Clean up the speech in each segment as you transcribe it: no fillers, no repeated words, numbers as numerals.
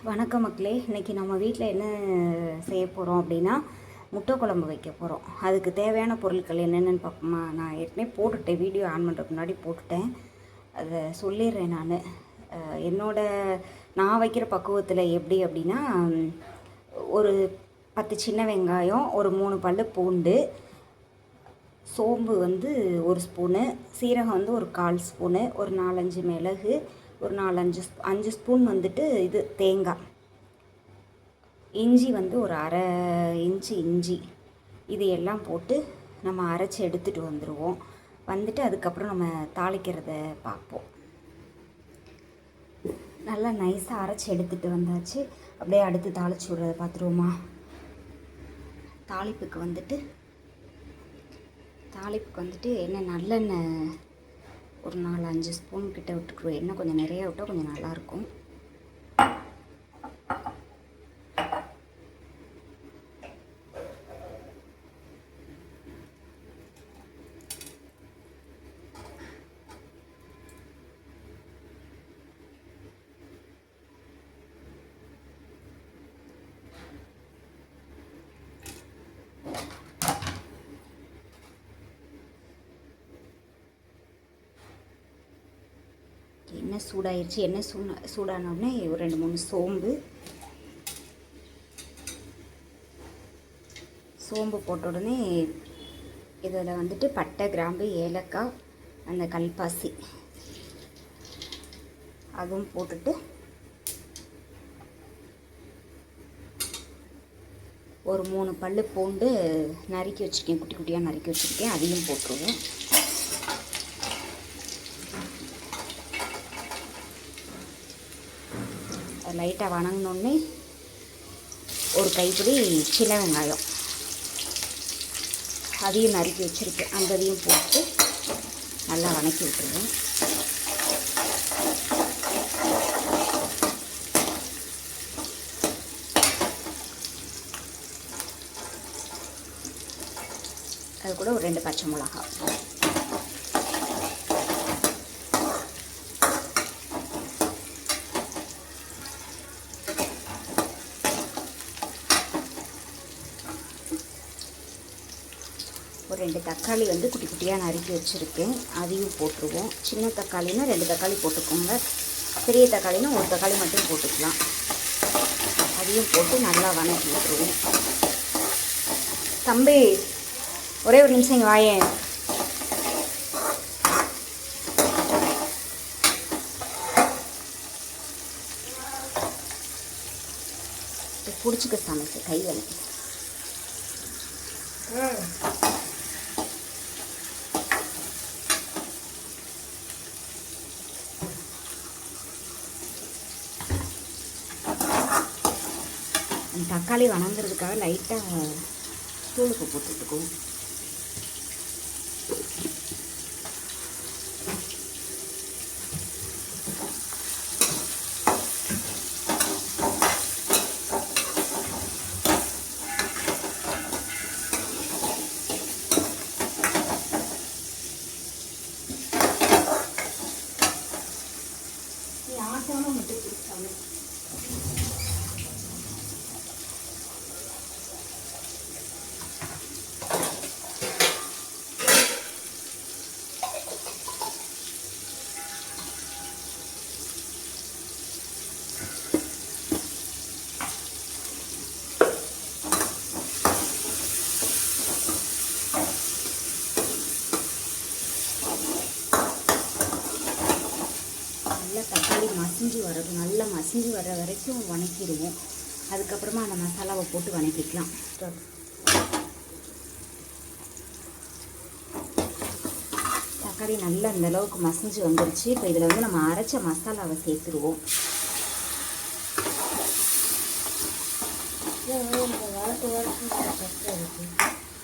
வணக்கம் மக்களே. இன்றைக்கி நம்ம வீட்டில் என்ன செய்ய போகிறோம் அப்படின்னா முட்டை குழம்பு வைக்க போகிறோம். அதுக்கு தேவையான பொருட்கள் என்னென்னு பார்ப்போமா? நான் ஏற்கனவே போட்டுட்டேன், வீடியோ ஆன் பண்ணுறதுக்கு முன்னாடி போட்டுட்டேன். அதை சொல்லிடுறேன். நான் வைக்கிற பக்குவத்தில் எப்படி அப்படின்னா, ஒரு 10 சின்ன வெங்காயம், ஒரு 3 பல் பூண்டு, சோம்பு 1 ஸ்பூனு, சீரகம் ஒரு 1/4 ஸ்பூனு, ஒரு 4-5 மிளகு, ஒரு 4-5 ஸ்பூன் இது தேங்காய், இஞ்சி ஒரு அரை இன்ச்சு இஞ்சி, இது எல்லாம் போட்டு நம்ம அரைச்சி எடுத்துகிட்டு வந்துடுவோம். அதுக்கப்புறம் நம்ம தாளிக்கிறத பார்ப்போம். நல்லா நைஸாக அரைச்சி எடுத்துகிட்டு வந்தாச்சு. அப்படியே அடுத்து தாளிச்சு விட்றத பார்த்துருவோமா? தாளிப்புக்கு எண்ணெய் நல்லெண்ணெய் ஒரு 4-5 ஸ்பூன் கிட்ட விட்டுக்குருவோம். எண்ணெய் கொஞ்சம் நிறையா விட்டால் கொஞ்சம் நல்லாயிருக்கும். எண்ணெய் சூடாயிருச்சு. எண்ணெய் சூடானோடனே ஒரு 2-3 சோம்பு போட்ட உடனே இதில் பட்டை, கிராம்பு, ஏலக்காய், அந்த கல்பாசி அதுவும் போட்டுட்டு ஒரு 3 பல் பூண்டு நறுக்கி வச்சுருக்கேன், குட்டி குட்டியாக நறுக்கி வச்சுருக்கேன், அதையும் போட்டுருவோம். லைட்டாக வணங்கினோடனே ஒரு கைப்பிடி சின்ன வெங்காயம் அதையும் நறுக்கி வச்சுருக்கேன், அதையும் போட்டு நல்லா வணக்கி விட்டுருவேன். அது கூட ஒரு 2 பச்சை மிளகாய், ஒரு 2 தக்காளி குட்டி குட்டியாக நறுக்கி வச்சுருக்கேன், அதையும் போட்டுருவோம். சின்ன தக்காளினா 2 தக்காளி போட்டுக்கோங்க, பெரிய தக்காளினா 1 தக்காளி மட்டும் போட்டுக்கலாம். அதையும் போட்டு நல்லா வணக்கி விட்டுருவோம். தம்பி, ஒரே ஒரு நிமிஷம் இங்கே வாயேன். பிடிச்சிக்க சமைச்சு கை வலி. தக்காளி வணங்குறதுக்காக லைட்டாக தூளுப்பு போட்டுட்டுக்குவோம். ஆட்டாமல் மட்டும் பிடிச்சாங்க. தக்காளி நல்லா மசிஞ்சு வர வரைக்கும் வணக்கிடுவோம். அதுக்கப்புறமா அந்த மசாலாவை போட்டு வணக்கிக்கலாம். தக்காளி நல்லா அந்த அளவுக்கு மசிஞ்சு வந்துருச்சு. இப்போ இதில் நம்ம அரைச்ச மசாலாவை சேர்த்துருவோம்.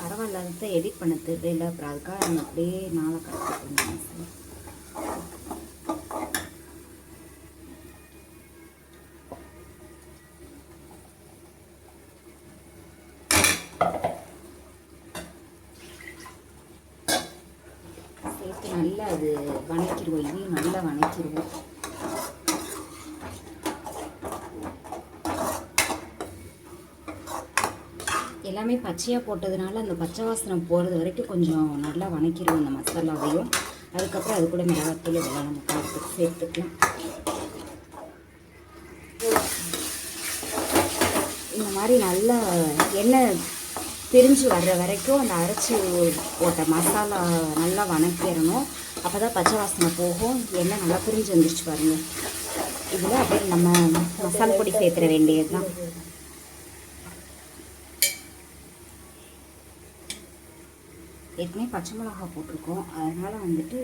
பரவாயில்ல, அதை எடிட் பண்ண தெரியல, அப்புறம் அதுக்காக நம்ம அப்படியே நாளை கற்றுக்கணும். சேர்த்து நல்லா அது வணக்கிடுவோம். இதையும் நல்லா வணக்கிடுவோம். எல்லாமே பச்சையாக போட்டதுனால அந்த பச்சை வாசனை போகிறது வரைக்கும் கொஞ்சம் நல்லா வணக்கிடுவோம் அந்த மசாலாவையும். அதுக்கப்புறம் அது கூட மிளகாத்தூள் இதெல்லாம் நம்ம சேர்த்துக்கலாம். இந்த மாதிரி நல்லா எண்ணெய் பிரிஞ்சு வர்ற வரைக்கும் அந்த அரைச்சி போட்ட மசாலா நல்லா வணக்கிடணும். அப்போ தான் பச்சை வாசனை போகும். எண்ணெய் நல்லா பிரிஞ்சு வந்துருச்சு பாருங்கள். இதில் அப்படியே நம்ம மசாலா பொடி சேர்த்துட வேண்டியது தான். ஏற்கனவே பச்சை மிளகா போட்டிருக்கோம், அதனால் வந்துட்டு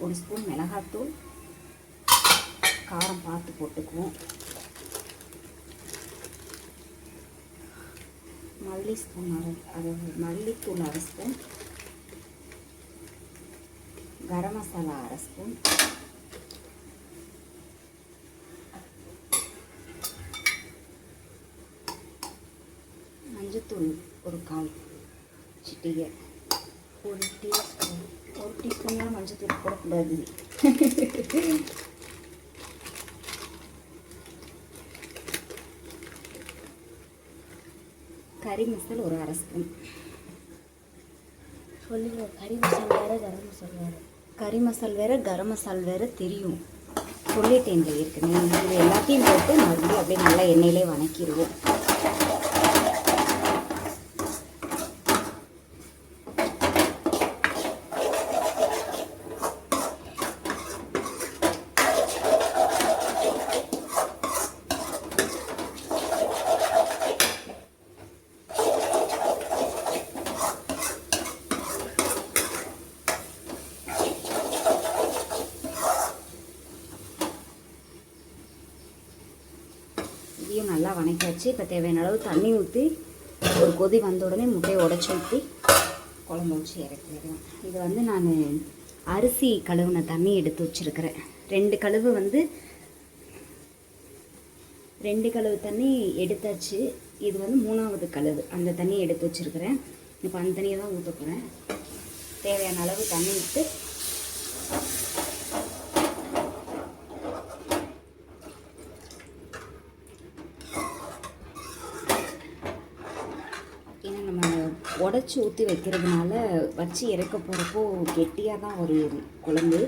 1 ஸ்பூன் மிளகாத்தூள், காரம் பார்த்து போட்டுக்குவோம். மல்லித்தூள் 1/2 ஸ்பூன், கரம் மசாலா 1/2 ஸ்பூன், மஞ்சத்தூள் 1/4 சிட்டிகை, 1 டீஸ்பூன் மஞ்சத்தூள் போடக்கூடாது. கறி மசாலா 1/2 ஸ்பூன். சொல்லுங்க, கறி மசாலா வேறு கரம் மசாலா வேறு. கறி மசால் வேறு கரம் மசால் வேறு தெரியும், சொல்லிட்டேன் ஏற்கனவே. இது எல்லாத்தையும் போட்டு மறுபடியும் அப்படியே நல்லா எண்ணெயிலே வணக்கிடுவோம். இதையும் நல்லா வணக்கியாச்சு. இப்போ தேவையான அளவு தண்ணி ஊற்றி ஒரு கொதி வந்த உடனே முட்டையை உடச்சி ஊற்றி குழம்பு வச்சு இறக்கிடுவேன். இது வந்து நான் அரிசி கழுவுன தண்ணி எடுத்து வச்சுருக்கிறேன். 2 கழுவு தண்ணி எடுத்தாச்சு. இது வந்து 3வது கழுவு. அந்த தண்ணி எடுத்து வச்சுருக்கிறேன். இப்போ அந்த தண்ணியை தான் ஊற்ற போகிறேன். தேவையான அளவு தண்ணி விட்டு உடச்சி ஊற்றி வைக்கிறதுனால வச்சு இறக்க போகிறப்போ கெட்டியாக தான் ஒரு குழம்பு.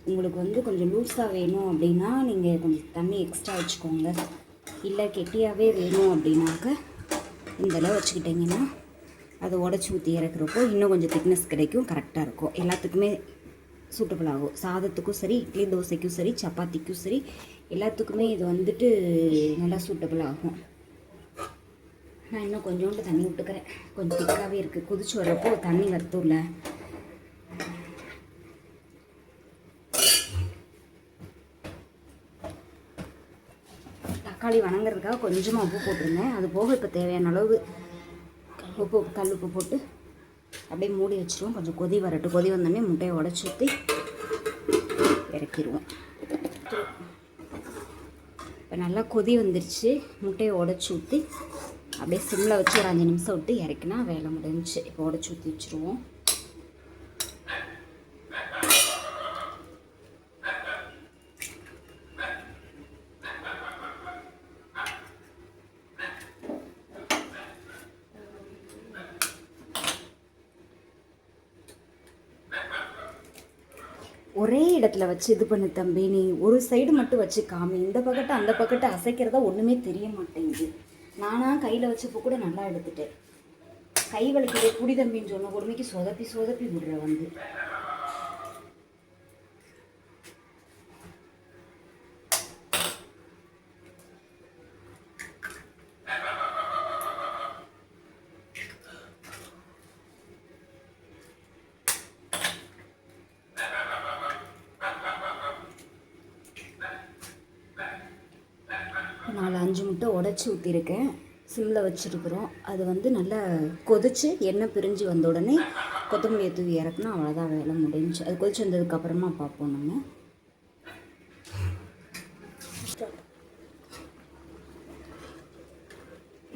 உங்களுக்கு வந்து கொஞ்சம் லூஸாக வேணும் அப்படின்னா நீங்கள் கொஞ்சம் தண்ணி எக்ஸ்ட்ரா வச்சுக்கோங்க. இல்லை கெட்டியாகவே வேணும் அப்படின்னாக்க இந்தளவு வச்சுக்கிட்டிங்கன்னா அதை உடச்சி ஊற்றி இறக்குறப்போ இன்னும் கொஞ்சம் திக்னஸ் கிடைக்கும், கரெக்டாக இருக்கும். எல்லாத்துக்குமே சூட்டபிள் ஆகும். சாதத்துக்கும் சரி, இட்லி தோசைக்கும் சரி, சப்பாத்திக்கும் சரி, எல்லாத்துக்குமே இது வந்துட்டு நல்லா சூட்டபிள் ஆகும். நான் இன்னும் கொஞ்சோண்டு தண்ணி விட்டுக்கிறேன். கொஞ்சம் திக்காகவே இருக்குது. கொதிச்சு வர்றப்போ தண்ணி வறுத்தூர்ல. தக்காளி வணங்குறதுக்காக கொஞ்சமாக உப்பு போட்டிருந்தேன். அது போக இப்போ தேவையான அளவு கல் உப்பு போட்டு அப்படியே மூடி வச்சுருவோம். கொஞ்சம் கொதி வரட்டும். கொதி வந்தோடனே முட்டையை உடச்சி ஊற்றி இறக்கிடுவோம். இப்போ நல்லா கொதி வந்துருச்சு. முட்டையை உடச்சி ஊற்றி அப்படியே சிம்மில் வச்சு ஒரு 5 நிமிஷம் விட்டு இறக்கினா வேலை முடிஞ்சிச்சு. இப்போ உடச்சி ஊற்றி வச்சுருவோம். ஒரே இடத்துல வச்சு இது பண்ணு தம்பி, நீ ஒரு சைடு மட்டும் வச்சு காமி. இந்த பக்கத்தை அந்த பக்கத்தை அசைக்கிறதா ஒன்றுமே தெரிய மாட்டேங்குது. நானாக கையில் வச்சப்போ கூட நல்லா எடுத்துட்டேன். கை வலிக்கிட்டே குடி தம்பின்னு சொன்ன கொடுமைக்கு சொதப்பி விடுற வந்து. நாலு 5 முட்டை உடச்சி ஊற்றிருக்கேன். சிம்மில் வச்சுருக்குறோம். அது வந்து நல்லா கொதித்து எண்ணெய் பிரிஞ்சு வந்த உடனே கொத்தமல்லியை தூவி இறக்குனா அவ்வளோதான், வேலை முடிஞ்சு. அது கொதிச்சு வந்ததுக்கப்புறமா பார்ப்போம் நம்ம.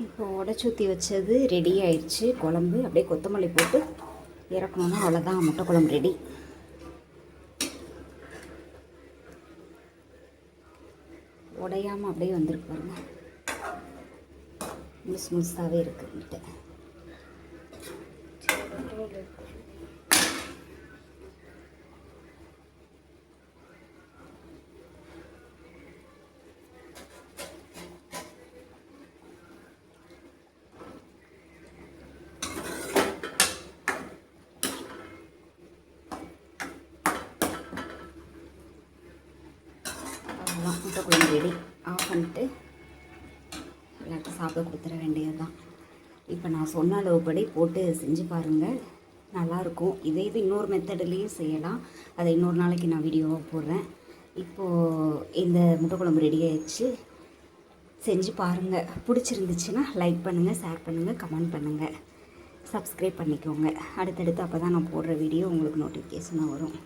இப்போ உடச்சி ஊற்றி வச்சது ரெடி ஆயிடுச்சு குழம்பு. அப்படியே கொத்தமல்லி போட்டு இறக்கணுன்னா அவ்வளோதான், முட்டை குழம்பு ரெடி. உடையாமல் அப்படியே வந்துருக்கு பாருங்க, முழுசாகவே இருக்குன்ட்டு. அவ்வளோதான், முட்டை குழம்பு ரெடி. ஆஃப் பண்ணிட்டு எல்லாருக்கும் சாப்பிட கொடுத்துட வேண்டியது தான். இப்போ நான் சொன்ன அளவுப்படி போட்டு செஞ்சு பாருங்கள், நல்லாயிருக்கும். இது இன்னொரு மெத்தட்லேயும் செய்யலாம், அதை இன்னொரு நாளைக்கு நான் வீடியோவாக போடுறேன். இப்போது இந்த முட்டை குழம்பு ரெடி ஆயிடுச்சு. செஞ்சு பாருங்கள். பிடிச்சிருந்துச்சுன்னா லைக் பண்ணுங்கள், ஷேர் பண்ணுங்கள், கமெண்ட் பண்ணுங்கள், சப்ஸ்கிரைப் பண்ணிக்கோங்க. அடுத்தடுத்து அப்போ தான் நான் போடுற வீடியோ உங்களுக்கு நோட்டிஃபிகேஷனாக வரும்.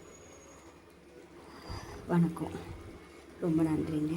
வணக்கம், ரொம்ப நன்றிங்க.